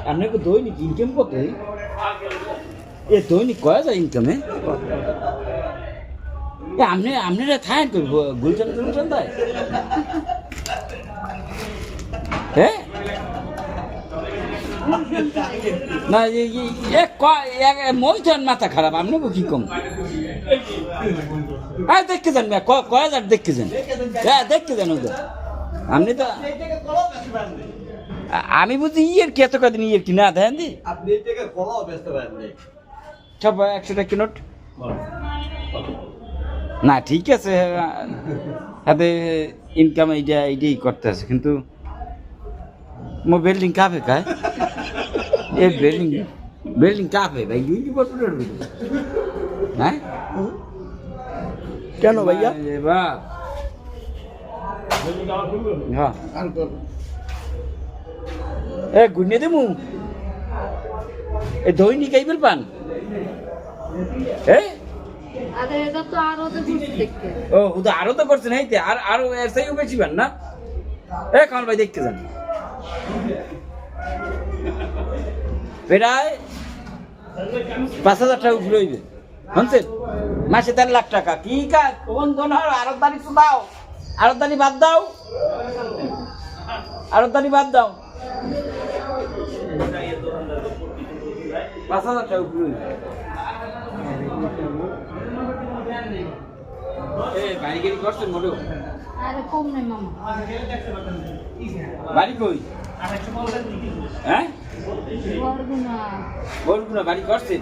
আপনার দৈনিক ইনকাম কত? এ দৈনিক কয়া যায় ইনকামে? আপনারা থাকেন তো গুলশান টুলশান তাই? হ্যাঁ না মইছেন মাথা খারাপ আপনি কি কম দেখতে যান কয় হাজার দেখতে যান হ্যাঁ দেখতে যান ওদের আপনি তো আমি বুঝি ইয়ের কি এত কদিন ইয়ের কি না দেন দি সব 100 টাকা নোট না ঠিক আছে হাতে ইনকাম এইটাই করতে আছে কিন্তু মো বিল্ডিং কাফে কায় এ বিল্ডিং কাফে ভাই ইউনি বটুটার হ্যাঁ কেন ভাইয়া বা হ্যাঁ এ গুনে দেমু এ দৈনিক আইবেল পান আরো তো করছেন এইতে আর আরো এর চাইও বেশি পান না এ কামাল ভাই দেখতে যান প্রায় 5,000 টাকা উপরে হইবে শুনছেন মাসে 3 লাখ টাকা কি কাজ কোন ধরনের আরতদারি তো দাও আরতদারি বাদ দাও 5,000 টাকা উপরে হইবে বাড়ি গেলি করছেন মোটেও আরে কম নাই মামা বাড়ি কই হ্যাঁ বরগুনা বাড়ি করছেন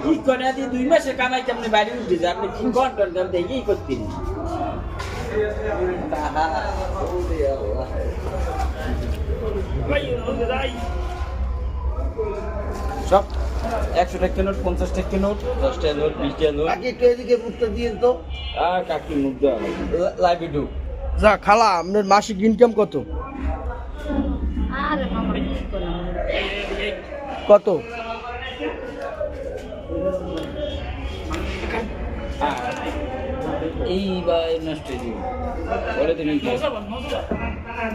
কি করে আদি 2 মাসে কামাইতে আপনি বাড়ি উঠে যে আপনি কি কন্টন করতে এই করতেন সব 100 টাকা নোট 50 টাকা নোট 10 টাকা নোট 20 টাকা নোট কাকি একটু এদিকে মুখটা দিয়ে তো কাকি মুখ দেওয়া লাইভে ঢুক যা খালা আপনার মাসিক ইনকাম কত আরে মামা কি করলাম কত এই বা নষ্ট হয়ে যাবে বলে দিন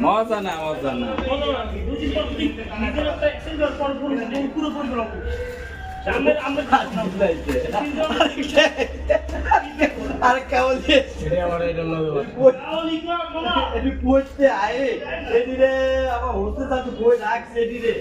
মজা না আর কেমন পড়তে আয়ে এদিকে আমার হোস্টেল বই রাখছে এদিকে